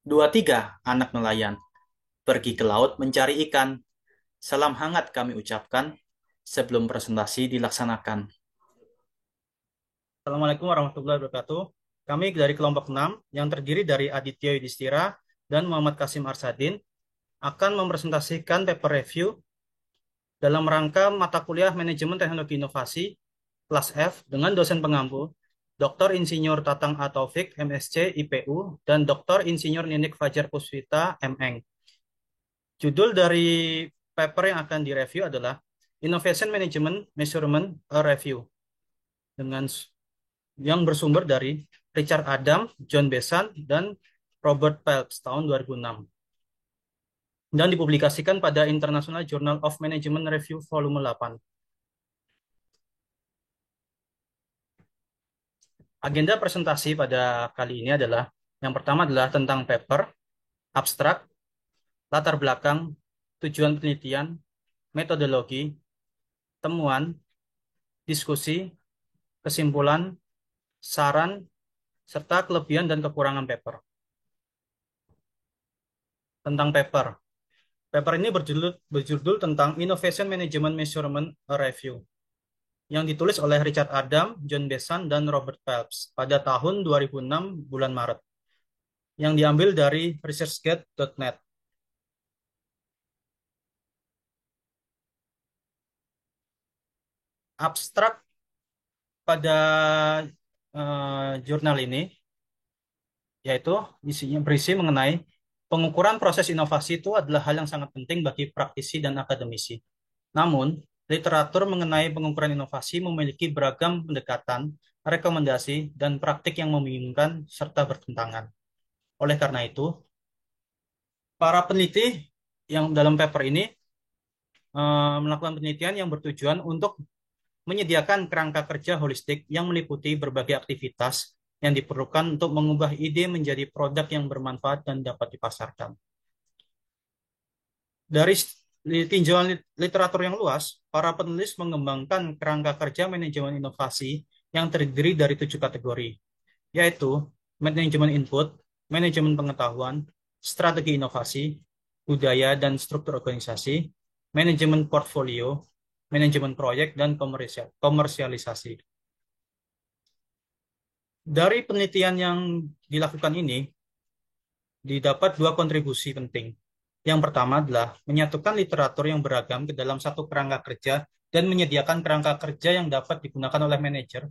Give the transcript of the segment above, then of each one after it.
Dua tiga anak nelayan pergi ke laut mencari ikan. Salam hangat kami ucapkan sebelum presentasi dilaksanakan. Assalamualaikum warahmatullahi wabarakatuh. Kami dari kelompok 6 yang terdiri dari Aditya Yudhistira dan Muhammad Kasim Arsadin akan mempresentasikan paper review dalam rangka mata kuliah Manajemen Teknologi Inovasi kelas F dengan dosen pengampu Dr. Insinyur Tatang A. Taufik, MSc, IPU, dan Dr. Insinyur Ninik Fajar Puspita, MN. Judul dari paper yang akan direview adalah Innovation Management Measurement a Review dengan yang bersumber dari Richard Adam, John Besan, dan Robert Phelps tahun 2006 dan dipublikasikan pada International Journal of Management Review volume 8. Agenda presentasi pada kali ini adalah yang pertama adalah tentang paper, abstrak, latar belakang, tujuan penelitian, metodologi, temuan, diskusi, kesimpulan, saran, serta kelebihan dan kekurangan paper. Tentang paper. Paper ini berjudul tentang Innovation Management Measurement a Review yang ditulis oleh Richard Adam, John Besan, dan Robert Phelps pada tahun 2006 bulan Maret yang diambil dari researchgate.net. Abstrak pada jurnal ini yaitu isinya berisi mengenai pengukuran proses inovasi itu adalah hal yang sangat penting bagi praktisi dan akademisi. Namun, literatur mengenai pengukuran inovasi memiliki beragam pendekatan, rekomendasi, dan praktik yang membingungkan serta bertentangan. Oleh karena itu, para peneliti yang dalam paper ini melakukan penelitian yang bertujuan untuk menyediakan kerangka kerja holistik yang meliputi berbagai aktivitas yang diperlukan untuk mengubah ide menjadi produk yang bermanfaat dan dapat dipasarkan. Dari tinjauan literatur yang luas, para penulis mengembangkan kerangka kerja manajemen inovasi yang terdiri dari 7 kategori, yaitu manajemen input, manajemen pengetahuan, strategi inovasi, budaya dan struktur organisasi, manajemen portfolio, manajemen proyek, dan komersialisasi. Dari penelitian yang dilakukan ini, didapat dua kontribusi penting. Yang pertama adalah menyatukan literatur yang beragam ke dalam satu kerangka kerja dan menyediakan kerangka kerja yang dapat digunakan oleh manajer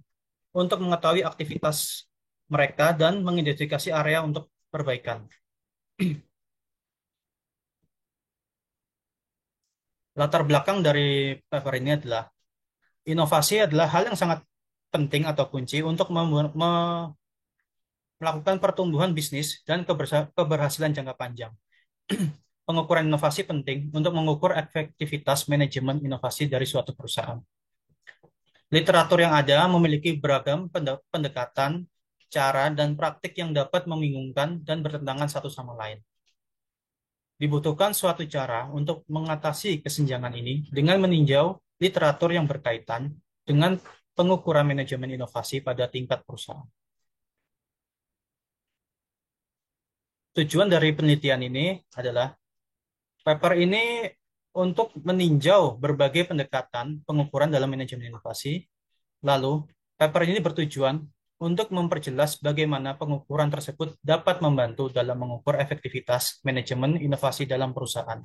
untuk mengetahui aktivitas mereka dan mengidentifikasi area untuk perbaikan. Latar belakang dari paper ini adalah inovasi adalah hal yang sangat penting atau kunci untuk melakukan pertumbuhan bisnis dan keberhasilan jangka panjang. Pengukuran inovasi penting untuk mengukur efektivitas manajemen inovasi dari suatu perusahaan. Literatur yang ada memiliki beragam pendekatan, cara, dan praktik yang dapat membingungkan dan bertentangan satu sama lain. Dibutuhkan suatu cara untuk mengatasi kesenjangan ini dengan meninjau literatur yang berkaitan dengan pengukuran manajemen inovasi pada tingkat perusahaan. Tujuan dari penelitian ini adalah paper ini untuk meninjau berbagai pendekatan pengukuran dalam manajemen inovasi. Lalu, paper ini bertujuan untuk memperjelas bagaimana pengukuran tersebut dapat membantu dalam mengukur efektivitas manajemen inovasi dalam perusahaan.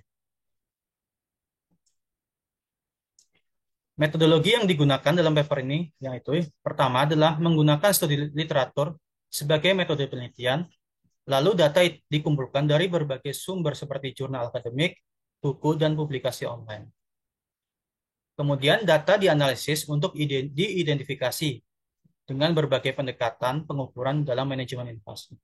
Metodologi yang digunakan dalam paper ini, yaitu pertama adalah menggunakan studi literatur sebagai metode penelitian, lalu data dikumpulkan dari berbagai sumber seperti jurnal akademik, buku, dan publikasi online. Kemudian data dianalisis untuk diidentifikasi dengan berbagai pendekatan pengukuran dalam manajemen inovasi.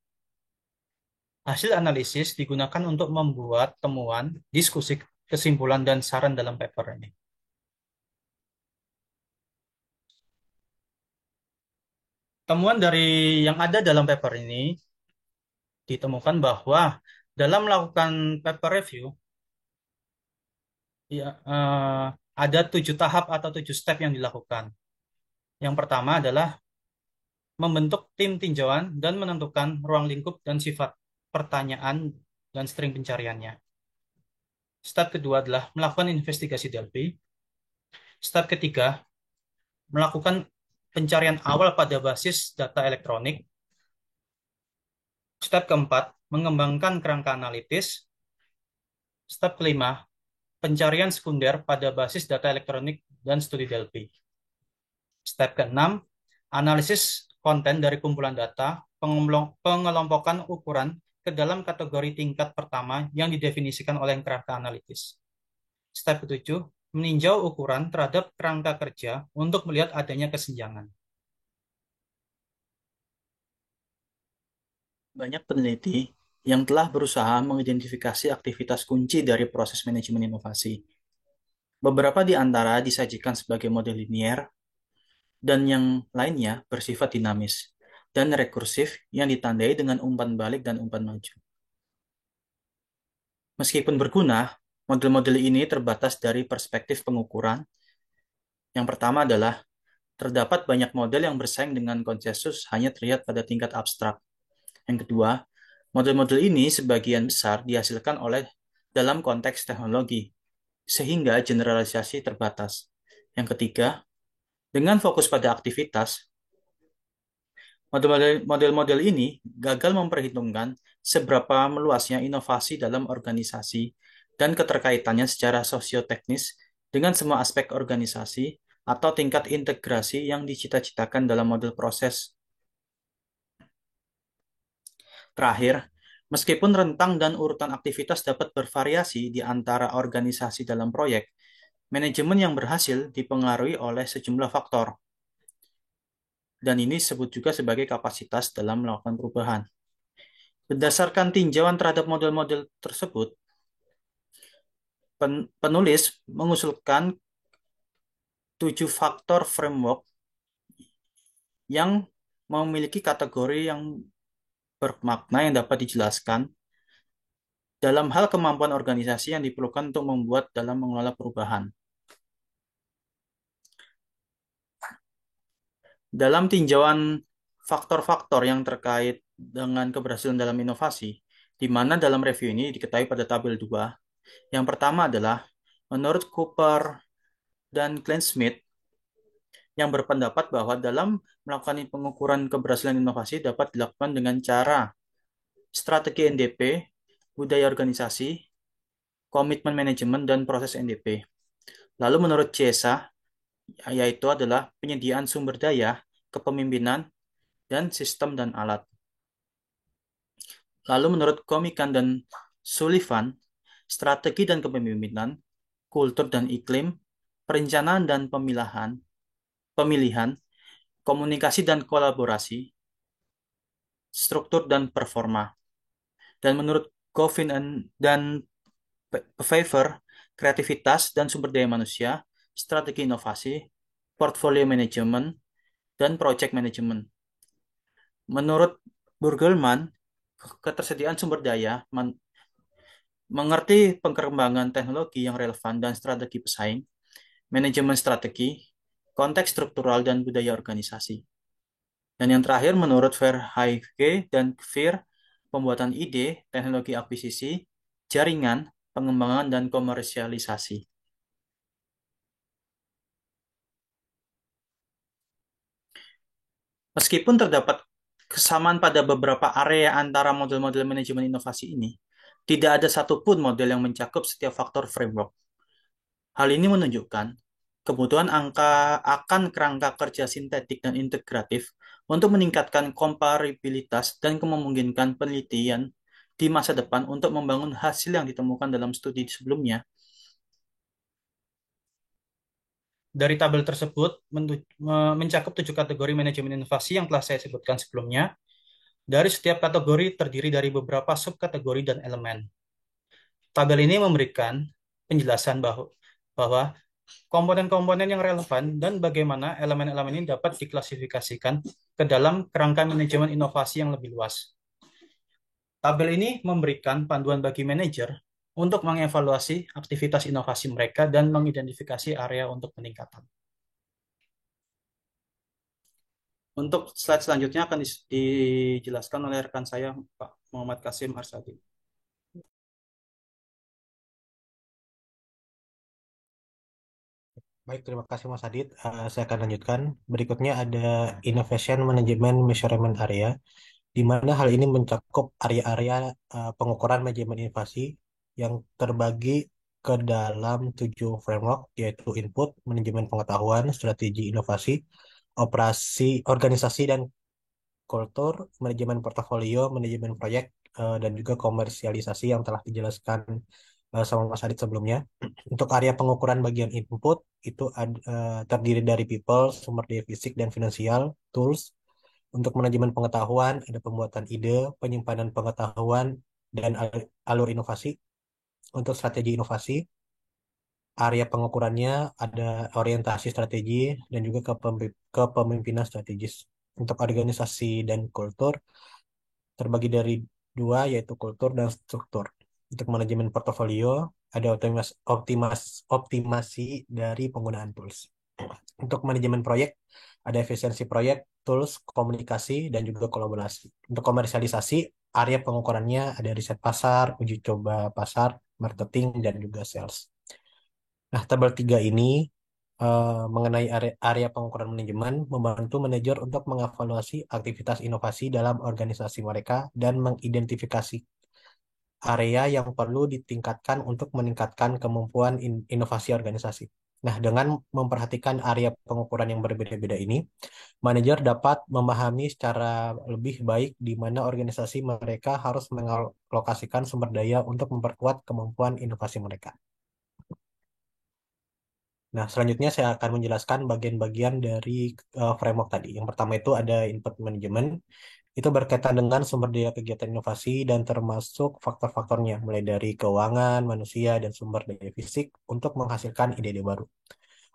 Hasil analisis digunakan untuk membuat temuan, diskusi, kesimpulan, dan saran dalam paper ini. Temuan dari yang ada dalam paper ini ditemukan bahwa dalam melakukan paper review, ya, ada 7 tahap atau 7 step yang dilakukan. Yang pertama adalah membentuk tim tinjauan dan menentukan ruang lingkup dan sifat pertanyaan, dan string pencariannya. Step kedua adalah melakukan investigasi Delphi. Step ketiga, melakukan pencarian awal pada basis data elektronik. Step keempat, mengembangkan kerangka analitis. Step kelima, pencarian sekunder pada basis data elektronik dan studi Delphi. Step keenam, analisis konten dari kumpulan data, pengelompokan ukuran ke dalam kategori tingkat pertama yang didefinisikan oleh kerangka analitis. Step ketujuh, meninjau ukuran terhadap kerangka kerja untuk melihat adanya kesenjangan. Banyak peneliti yang telah berusaha mengidentifikasi aktivitas kunci dari proses manajemen inovasi. Beberapa di antara disajikan sebagai model linier, dan yang lainnya bersifat dinamis dan rekursif yang ditandai dengan umpan balik dan umpan maju. Meskipun berguna, model-model ini terbatas dari perspektif pengukuran. Yang pertama adalah terdapat banyak model yang bersaing dengan konsensus hanya terlihat pada tingkat abstrak. Yang kedua, model-model ini sebagian besar dihasilkan oleh dalam konteks teknologi, sehingga generalisasi terbatas. Yang ketiga, dengan fokus pada aktivitas, model-model ini gagal memperhitungkan seberapa meluasnya inovasi dalam organisasi dan keterkaitannya secara sosioteknis dengan semua aspek organisasi atau tingkat integrasi yang dicita-citakan dalam model proses. Terakhir, meskipun rentang dan urutan aktivitas dapat bervariasi di antara organisasi dalam proyek, manajemen yang berhasil dipengaruhi oleh sejumlah faktor, dan ini disebut juga sebagai kapasitas dalam melakukan perubahan. Berdasarkan tinjauan terhadap model-model tersebut, penulis mengusulkan 7 faktor framework yang memiliki kategori yang bermakna yang dapat dijelaskan dalam hal kemampuan organisasi yang diperlukan untuk membuat dalam mengelola perubahan. Dalam tinjauan faktor-faktor yang terkait dengan keberhasilan dalam inovasi, di mana dalam review ini diketahui pada tabel 2, yang pertama adalah menurut Cooper dan Kleinschmidt yang berpendapat bahwa dalam melakukan pengukuran keberhasilan inovasi dapat dilakukan dengan cara strategi NDP, budaya organisasi, komitmen manajemen, dan proses NDP. Lalu menurut CESA, yaitu adalah penyediaan sumber daya, kepemimpinan, dan sistem dan alat. Lalu menurut Komikan dan Sullivan, strategi dan kepemimpinan, kultur dan iklim, perencanaan dan pemilihan, komunikasi dan kolaborasi, struktur dan performa. Dan menurut Govin dan Pfeiffer, kreativitas dan sumber daya manusia, strategi inovasi, portfolio manajemen, dan project management. Menurut Burgelman, ketersediaan sumber daya, mengerti perkembangan teknologi yang relevan dan strategi pesaing, manajemen strategi, konteks struktural dan budaya organisasi. Dan yang terakhir, menurut Verhaeghe dan Kfir, pembuatan ide, teknologi akuisisi, jaringan, pengembangan, dan komersialisasi. Meskipun terdapat kesamaan pada beberapa area antara model-model manajemen inovasi ini, tidak ada satupun model yang mencakup setiap faktor framework. Hal ini menunjukkan kebutuhan akan kerangka kerja sintetik dan integratif untuk meningkatkan komparabilitas dan memungkinkan penelitian di masa depan untuk membangun hasil yang ditemukan dalam studi sebelumnya. Dari tabel tersebut mencakup 7 kategori manajemen inovasi yang telah saya sebutkan sebelumnya. Dari setiap kategori terdiri dari beberapa subkategori dan elemen. Tabel ini memberikan penjelasan bahwa komponen-komponen yang relevan dan bagaimana elemen-elemen ini dapat diklasifikasikan ke dalam kerangka manajemen inovasi yang lebih luas. Tabel ini memberikan panduan bagi manajer untuk mengevaluasi aktivitas inovasi mereka dan mengidentifikasi area untuk peningkatan. Untuk slide selanjutnya akan dijelaskan oleh rekan saya, Pak Muhammad Kasim Arsadi. Baik, terima kasih Mas Adit. Saya akan lanjutkan. Berikutnya ada Innovation Management Measurement Area, di mana hal ini mencakup area-area pengukuran manajemen inovasi yang terbagi ke dalam 7 framework, yaitu input, manajemen pengetahuan, strategi inovasi, operasi, organisasi dan kultur, manajemen portofolio, manajemen proyek, dan juga komersialisasi yang telah dijelaskan sama Mas Adit sebelumnya. Untuk area pengukuran bagian input itu terdiri dari people, sumber daya fisik dan finansial, tools. Untuk manajemen pengetahuan ada pembuatan ide, penyimpanan pengetahuan dan alur inovasi. Untuk strategi inovasi, area pengukurannya ada orientasi strategi dan juga kepemimpinan strategis. Untuk organisasi dan kultur terbagi dari dua, yaitu kultur dan struktur. Untuk manajemen portofolio ada optimasi dari penggunaan tools. Untuk manajemen proyek ada efisiensi proyek, tools, komunikasi, dan juga kolaborasi. Untuk komersialisasi, area pengukurannya ada riset pasar, uji coba pasar, marketing, dan juga sales. Nah, tabel 3 ini mengenai area pengukuran manajemen membantu manajer untuk mengevaluasi aktivitas inovasi dalam organisasi mereka dan mengidentifikasi area yang perlu ditingkatkan untuk meningkatkan kemampuan inovasi organisasi. Nah, dengan memperhatikan area pengukuran yang berbeda-beda ini, manajer dapat memahami secara lebih baik di mana organisasi mereka harus mengalokasikan sumber daya untuk memperkuat kemampuan inovasi mereka. Nah, selanjutnya saya akan menjelaskan bagian-bagian dari framework tadi. Yang pertama itu ada input management. Itu berkaitan dengan sumber daya kegiatan inovasi dan termasuk faktor-faktornya, mulai dari keuangan, manusia, dan sumber daya fisik untuk menghasilkan ide-ide baru.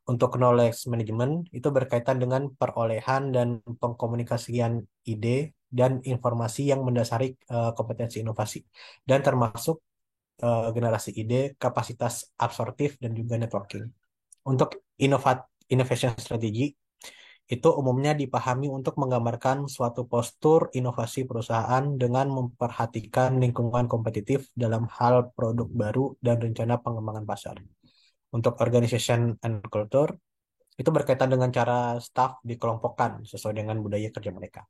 Untuk knowledge management, itu berkaitan dengan perolehan dan pengkomunikasian ide dan informasi yang mendasari kompetensi inovasi. Dan termasuk generasi ide, kapasitas absorptif, dan juga networking. Untuk innovation strategy, itu umumnya dipahami untuk menggambarkan suatu postur inovasi perusahaan dengan memperhatikan lingkungan kompetitif dalam hal produk baru dan rencana pengembangan pasar. Untuk organization and culture, itu berkaitan dengan cara staff dikelompokkan sesuai dengan budaya kerja mereka.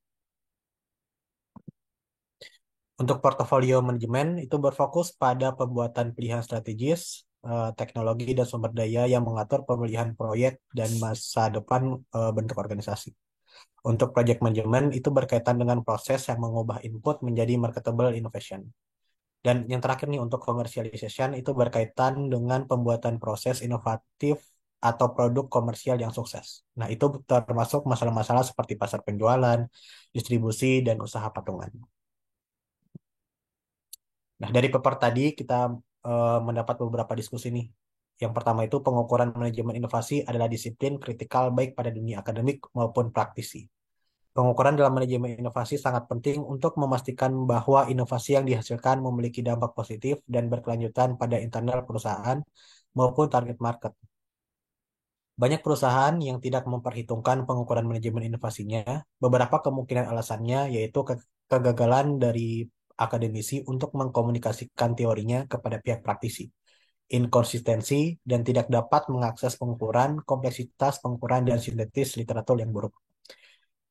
Untuk portofolio manajemen itu berfokus pada pembuatan pilihan strategis, teknologi dan sumber daya yang mengatur pemilihan proyek dan masa depan bentuk organisasi. Untuk project management itu berkaitan dengan proses yang mengubah input menjadi marketable innovation. Dan yang terakhir nih untuk commercialization itu berkaitan dengan pembuatan proses inovatif atau produk komersial yang sukses. Nah, itu termasuk masalah-masalah seperti pasar penjualan, distribusi, dan usaha patungan. Nah, dari paper tadi kita mendapat beberapa diskusi nih. Yang pertama itu pengukuran manajemen inovasi adalah disiplin kritikal baik pada dunia akademik maupun praktisi. Pengukuran dalam manajemen inovasi sangat penting untuk memastikan bahwa inovasi yang dihasilkan memiliki dampak positif dan berkelanjutan pada internal perusahaan maupun target market. Banyak perusahaan yang tidak memperhitungkan pengukuran manajemen inovasinya. Beberapa kemungkinan alasannya yaitu kegagalan dari akademisi untuk mengkomunikasikan teorinya kepada pihak praktisi, inkonsistensi, dan tidak dapat mengakses pengukuran, kompleksitas pengukuran, dan sintetis literatur yang buruk.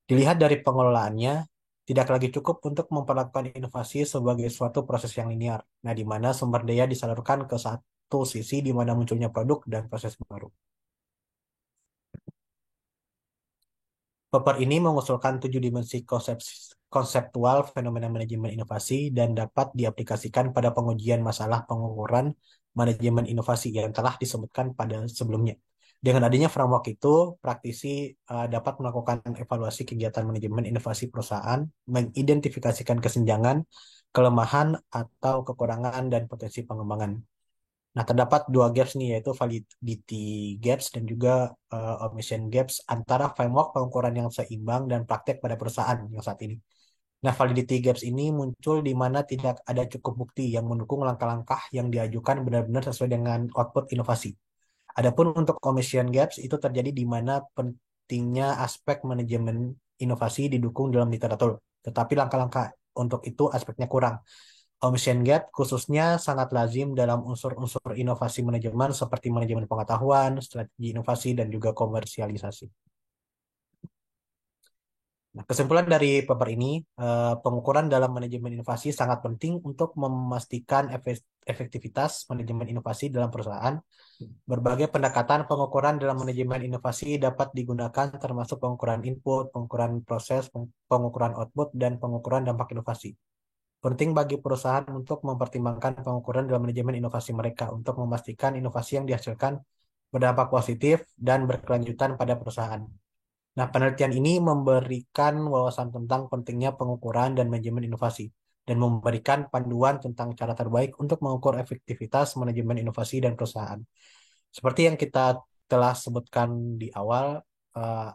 Dilihat dari pengelolaannya, tidak lagi cukup untuk memperlakukan inovasi sebagai suatu proses yang linear. Nah, di mana sumber daya disalurkan ke satu sisi di mana munculnya produk dan proses baru. Paper ini mengusulkan 7 dimensi konseptual fenomena manajemen inovasi dan dapat diaplikasikan pada pengujian masalah pengukuran manajemen inovasi yang telah disebutkan pada sebelumnya. Dengan adanya framework itu, praktisi dapat melakukan evaluasi kegiatan manajemen inovasi perusahaan, mengidentifikasikan kesenjangan, kelemahan, atau kekurangan dan potensi pengembangan. Nah, terdapat 2 gaps nih, yaitu validity gaps dan juga omission gaps antara framework pengukuran yang seimbang dan praktek pada perusahaan yang saat ini. Nah, validity gaps ini muncul di mana tidak ada cukup bukti yang mendukung langkah-langkah yang diajukan benar-benar sesuai dengan output inovasi. Adapun untuk omission gaps itu terjadi di mana pentingnya aspek manajemen inovasi didukung dalam literatur, tetapi langkah-langkah untuk itu aspeknya kurang. Omission gap khususnya sangat lazim dalam unsur-unsur inovasi manajemen seperti manajemen pengetahuan, strategi inovasi, dan juga komersialisasi. Nah, kesimpulan dari paper ini, pengukuran dalam manajemen inovasi sangat penting untuk memastikan efektivitas manajemen inovasi dalam perusahaan. Berbagai pendekatan pengukuran dalam manajemen inovasi dapat digunakan termasuk pengukuran input, pengukuran proses, pengukuran output, dan pengukuran dampak inovasi. Penting bagi perusahaan untuk mempertimbangkan pengukuran dalam manajemen inovasi mereka untuk memastikan inovasi yang dihasilkan berdampak positif dan berkelanjutan pada perusahaan. Nah, penelitian ini memberikan wawasan tentang pentingnya pengukuran dan manajemen inovasi dan memberikan panduan tentang cara terbaik untuk mengukur efektivitas manajemen inovasi dan perusahaan. Seperti yang kita telah sebutkan di awal, eh,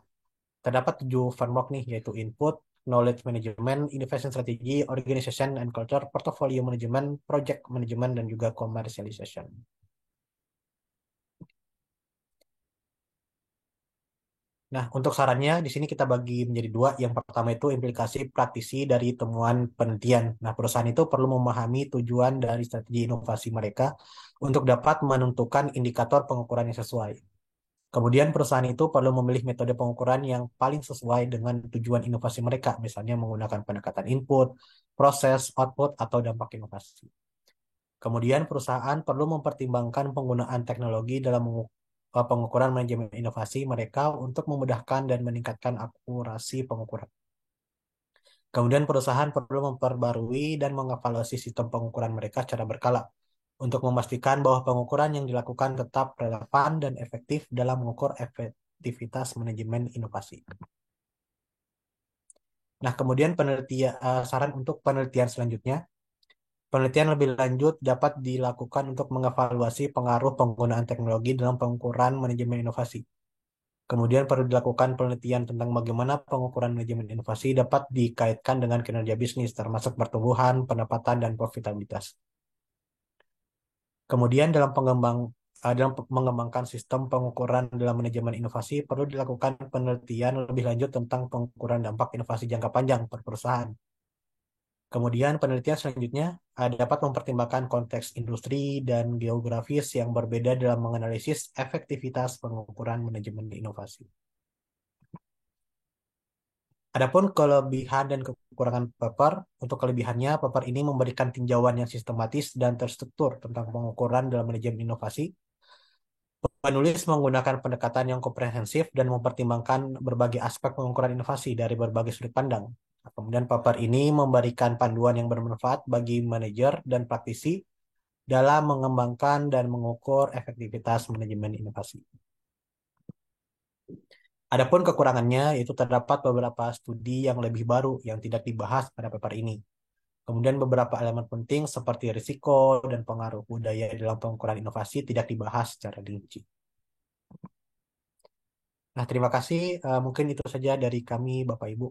terdapat 7 framework nih, yaitu input, knowledge management, innovation strategy, organization and culture, portfolio management, project management, dan juga commercialization. Nah, untuk sarannya di sini kita bagi menjadi dua. Yang pertama itu implikasi praktisi dari temuan penelitian. Nah, perusahaan itu perlu memahami tujuan dari strategi inovasi mereka untuk dapat menentukan indikator pengukuran yang sesuai. Kemudian perusahaan itu perlu memilih metode pengukuran yang paling sesuai dengan tujuan inovasi mereka, misalnya menggunakan pendekatan input, proses, output, atau dampak inovasi. Kemudian perusahaan perlu mempertimbangkan penggunaan teknologi dalam pengukuran manajemen inovasi mereka untuk memudahkan dan meningkatkan akurasi pengukuran. Kemudian perusahaan perlu memperbarui dan mengevaluasi sistem pengukuran mereka secara berkala untuk memastikan bahwa pengukuran yang dilakukan tetap relevan dan efektif dalam mengukur efektivitas manajemen inovasi. Nah, kemudian saran untuk penelitian selanjutnya. Penelitian lebih lanjut dapat dilakukan untuk mengevaluasi pengaruh penggunaan teknologi dalam pengukuran manajemen inovasi. Kemudian perlu dilakukan penelitian tentang bagaimana pengukuran manajemen inovasi dapat dikaitkan dengan kinerja bisnis, termasuk pertumbuhan, pendapatan, dan profitabilitas. Kemudian dalam mengembangkan sistem pengukuran dalam manajemen inovasi, perlu dilakukan penelitian lebih lanjut tentang pengukuran dampak inovasi jangka panjang per perusahaan. Kemudian penelitian selanjutnya dapat mempertimbangkan konteks industri dan geografis yang berbeda dalam menganalisis efektivitas pengukuran manajemen inovasi. Adapun kelebihan dan kekurangan paper, untuk kelebihannya, paper ini memberikan tinjauan yang sistematis dan terstruktur tentang pengukuran dalam manajemen inovasi. Penulis menggunakan pendekatan yang komprehensif dan mempertimbangkan berbagai aspek pengukuran inovasi dari berbagai sudut pandang. Kemudian paper ini memberikan panduan yang bermanfaat bagi manajer dan praktisi dalam mengembangkan dan mengukur efektivitas manajemen inovasi. Adapun kekurangannya, itu terdapat beberapa studi yang lebih baru yang tidak dibahas pada paper ini. Kemudian beberapa elemen penting seperti risiko dan pengaruh budaya dalam pengukuran inovasi tidak dibahas secara rinci. Nah, terima kasih. Mungkin itu saja dari kami, Bapak Ibu.